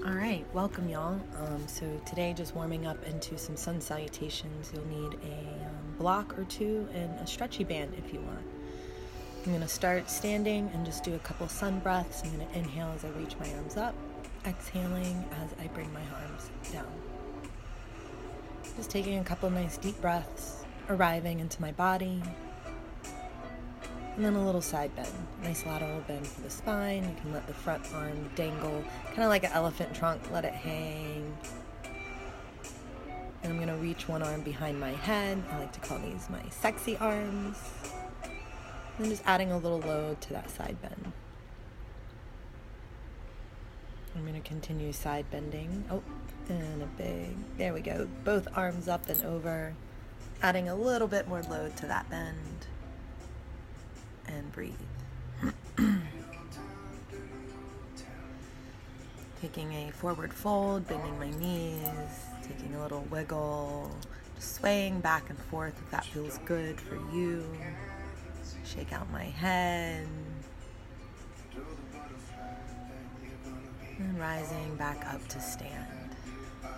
All right, welcome y'all. So today just warming up into some sun salutations. You'll need a block or two and a stretchy band if you want. I'm gonna start standing and just do a couple sun breaths. I'm gonna inhale as I reach my arms up, exhaling as I bring my arms down. Just taking a couple nice deep breaths, arriving into my body. And then a little side bend, nice lateral bend for the spine. You can let the front arm dangle, kind of like an elephant trunk, let it hang. And I'm gonna reach one arm behind my head. I like to call these my sexy arms. And just adding a little load to that side bend. I'm gonna continue side bending. Oh, and a big, there we go. Both arms up and over, adding a little bit more load to that bend. And breathe. Taking a forward fold, bending my knees, taking a little wiggle, just swaying back and forth if that feels good for you. Shake out my head. And rising back up to stand. Good.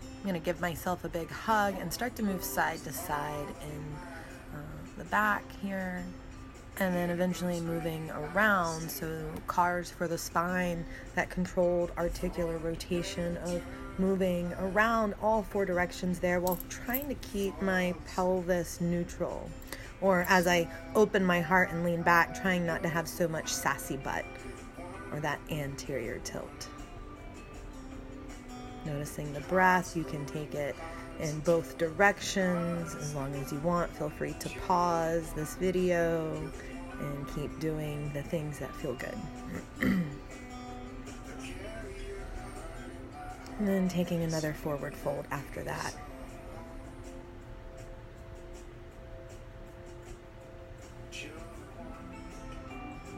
I'm going to give myself a big hug and start to move side to side in the back here, and then eventually moving around, so cars for the spine, that controlled articular rotation of moving around all four directions there while trying to keep my pelvis neutral, or as I open my heart and lean back, trying not to have so much sassy butt or that anterior tilt. Noticing the breath, you can take it in both directions as long as you want. Feel free to pause this video and keep doing the things that feel good. And then taking another forward fold after that.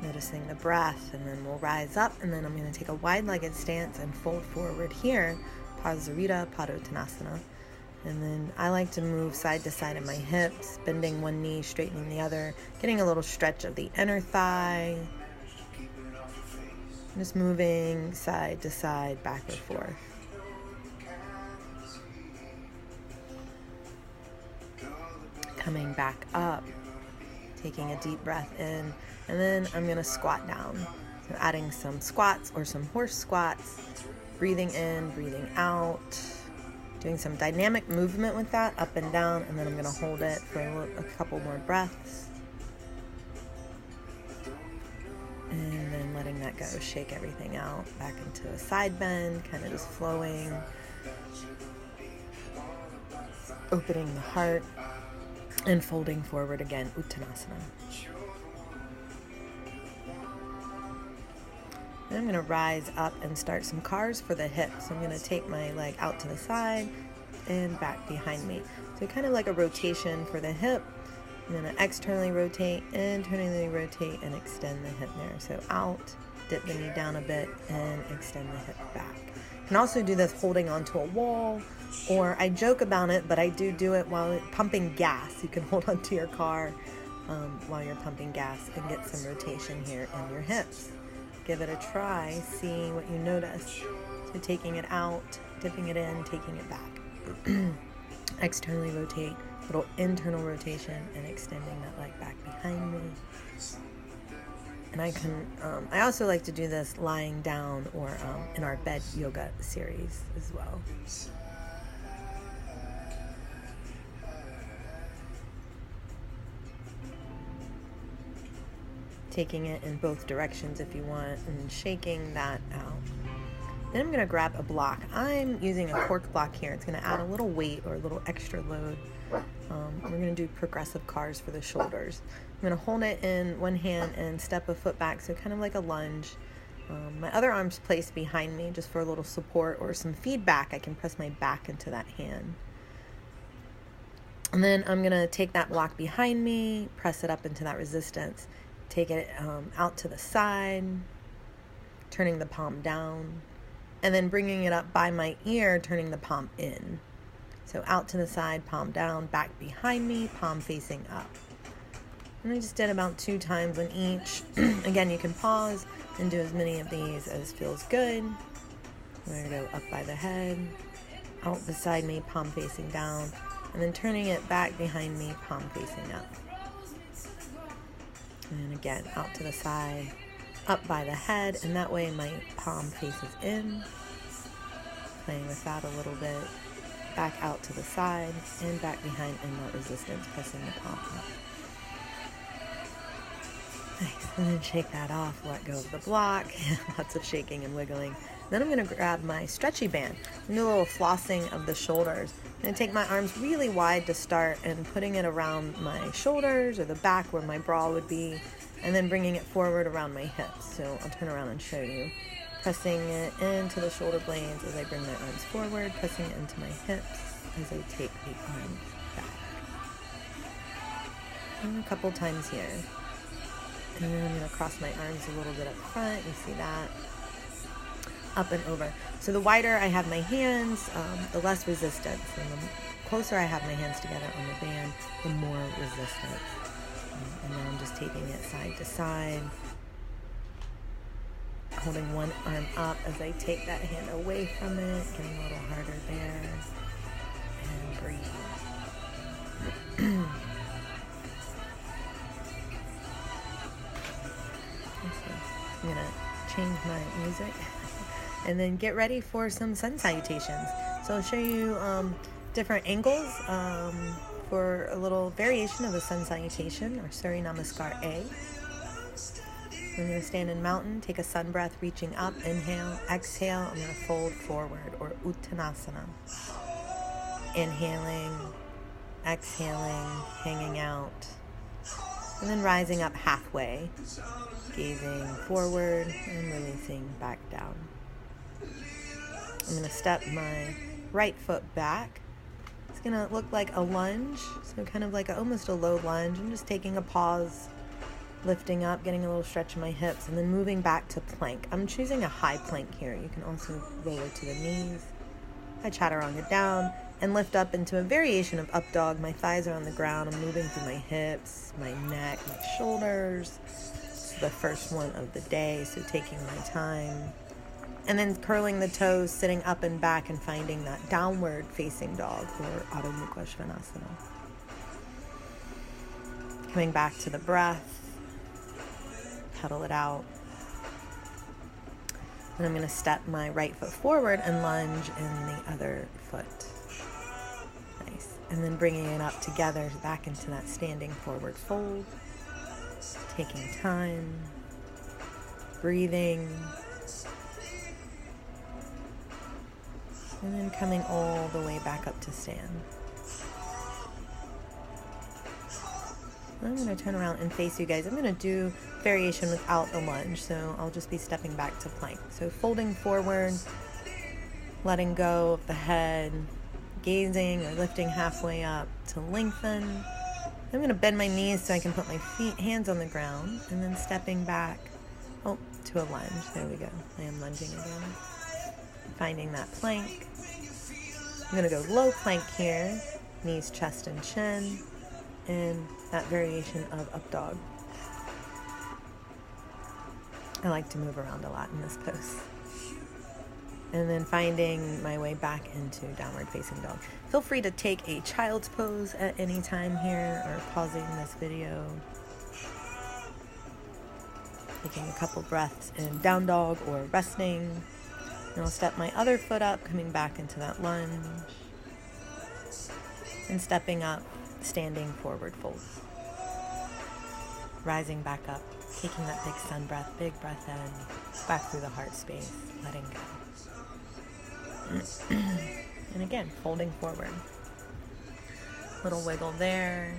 Noticing the breath, and then we'll rise up, and then I'm going to take a wide-legged stance and fold forward here, Parsarita Padottanasana. And then I like to move side to side in my hips, bending one knee, straightening the other, getting a little stretch of the inner thigh. Just moving side to side, back and forth. Coming back up, taking a deep breath in, and then I'm going to squat down. So adding some squats or some horse squats, breathing in, breathing out. Doing some dynamic movement with that, up and down, and then I'm going to hold it for a couple more breaths. And then letting that go, shake everything out, back into a side bend, kind of just flowing. Opening the heart, and folding forward again, Uttanasana. And I'm going to rise up and start some cars for the hips. So I'm going to take my leg out to the side and back behind me. So kind of like a rotation for the hip. I'm going to externally rotate, internally rotate, and extend the hip there. So out, dip the knee down a bit, and extend the hip back. You can also do this holding onto a wall, or I joke about it, but I do it while pumping gas. You can hold onto your car while you're pumping gas and get some rotation here in your hips. Give it a try, see what you notice. So taking it out, dipping it in, taking it back. Externally rotate, little internal rotation, and extending that leg back behind me. And I also like to do this lying down or in our bed yoga series as well. Taking it in both directions if you want, and shaking that out. Then I'm going to grab a block. I'm using a cork block here. It's going to add a little weight or a little extra load. We're going to do progressive cars for the shoulders. I'm going to hold it in one hand and step a foot back, so kind of like a lunge. My other arm's placed behind me just for a little support or some feedback. I can press my back into that hand. And then I'm going to take that block behind me, press it up into that resistance. Take it out to the side, turning the palm down, and then bringing it up by my ear, turning the palm in. So out to the side, palm down, back behind me, palm facing up. And I just did about 2 times on each. Again, you can pause, and do as many of these as feels good. We're going to go up by the head, out beside me, palm facing down, and then turning it back behind me, palm facing up. And then again, out to the side, up by the head, and that way my palm faces in. Playing with that a little bit. Back out to the side, and back behind in that resistance, pressing the palm up. Nice, and then shake that off, let go of the block. Lots of shaking and wiggling. Then I'm going to grab my stretchy band and do a little flossing of the shoulders. I'm going to take my arms really wide to start and putting it around my shoulders or the back where my bra would be, and then bringing it forward around my hips. So I'll turn around and show you. Pressing it into the shoulder blades as I bring my arms forward, pressing it into my hips as I take the arms back. And a couple times here. And then I'm going to cross my arms a little bit up front. You see that? Up and over. So the wider I have my hands, the less resistance. And the closer I have my hands together on the band, the more resistance. And now I'm just taking it side to side. Holding one arm up as I take that hand away from it, getting a little harder there, and breathe. I'm going to change my music and then get ready for some sun salutations. So I'll show you different angles for a little variation of the sun salutation, or Surya Namaskar A. I'm going to stand in mountain, take a sun breath, reaching up, inhale, exhale, I'm going to fold forward, or Uttanasana. Inhaling, exhaling, hanging out, and then rising up halfway, gazing forward and releasing back down. I'm going to step my right foot back. It's going to look like a lunge, so kind of like almost a low lunge. I'm just taking a pause, lifting up, getting a little stretch in my hips, and then moving back to plank. I'm choosing a high plank here. You can also lower to the knees. I chaturanga down and lift up into a variation of up dog. My thighs are on the ground. I'm moving through my hips, my neck, my shoulders. It's the first one of the day, so taking my time. And then curling the toes, sitting up and back, and finding that downward facing dog, or Adho Mukha Svanasana. Coming back to the breath. Pedal it out. And I'm going to step my right foot forward and lunge in the other foot. Nice. And then bringing it up together back into that standing forward fold. Taking time. Breathing. And then coming all the way back up to stand. I'm going to turn around and face you guys. I'm going to do variation without the lunge, so I'll just be stepping back to plank. So folding forward, letting go of the head, gazing or lifting halfway up to lengthen. I'm going to bend my knees so I can put my hands on the ground, and then stepping back, to a lunge. There we go. I am lunging again. Finding that plank. I'm going to go low plank here, knees, chest, and chin. And that variation of up dog. I like to move around a lot in this pose. And then finding my way back into downward facing dog. Feel free to take a child's pose at any time here, or pausing this video. Taking a couple breaths in down dog or resting. And I'll step my other foot up, coming back into that lunge. And stepping up. Standing forward fold. Rising back up, taking that big sun breath, big breath in, back through the heart space, letting go. And again, folding forward. Little wiggle there.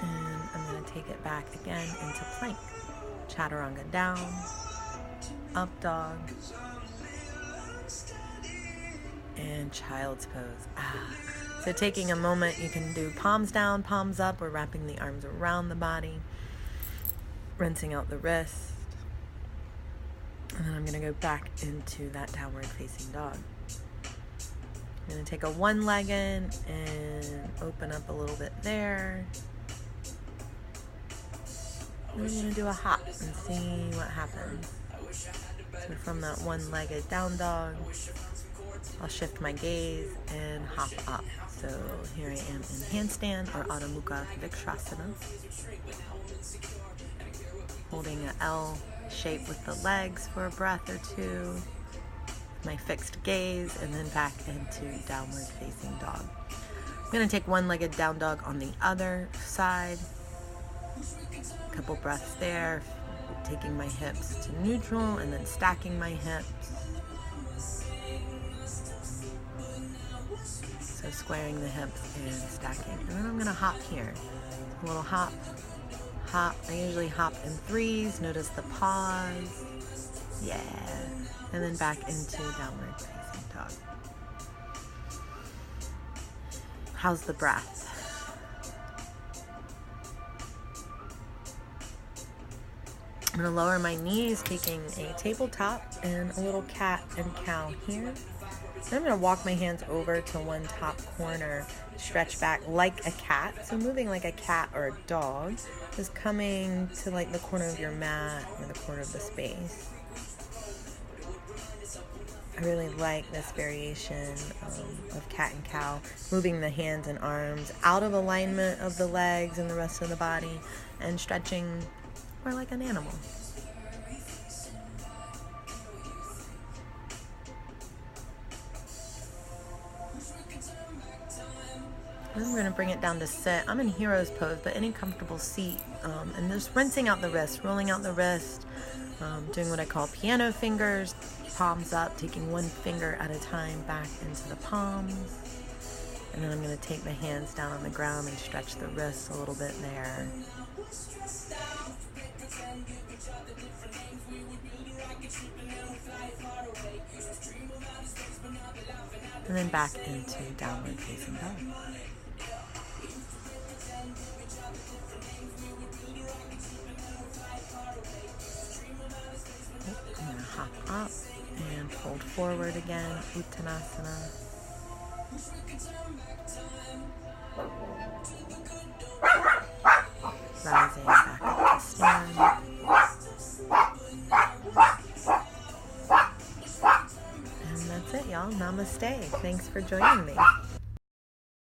And I'm going to take it back again into plank. Chaturanga down, up dog, and child's pose. So taking a moment, you can do palms down, palms up, or wrapping the arms around the body, rinsing out the wrist. And then I'm going to go back into that downward facing dog. I'm going to take a one leg in and open up a little bit there. And I'm going to do a hop and see what happens. So from that one-legged down dog, I'll shift my gaze and hop up. So here I am in handstand or Adho Mukha Vrikshasana. Holding an L shape with the legs for a breath or two. My fixed gaze, and then back into downward facing dog. I'm going to take one-legged down dog on the other side. A couple breaths there, taking my hips to neutral and then stacking my hips. So squaring the hips and stacking. And then I'm going to hop here. A little hop, hop. I usually hop in threes. Notice the pause. Yeah. And then back into downward facing dog. How's the breath? I'm going to lower my knees, taking a tabletop and a little cat and cow here. Then I'm going to walk my hands over to one top corner, stretch back like a cat. So moving like a cat or a dog, just coming to like the corner of your mat or the corner of the space. I really like this variation of cat and cow, moving the hands and arms out of alignment of the legs and the rest of the body and stretching more like an animal. I'm going to bring it down to sit. I'm in hero's pose, but any comfortable seat. And just rinsing out the wrist, rolling out the wrist, doing what I call piano fingers, palms up, taking one finger at a time back into the palms. And then I'm going to take the hands down on the ground and stretch the wrists a little bit there. And then back into downward facing dog. I'm going to hop up and fold forward again, Uttanasana. Rising back up to stand. And that's it, y'all. Namaste. Thanks for joining me.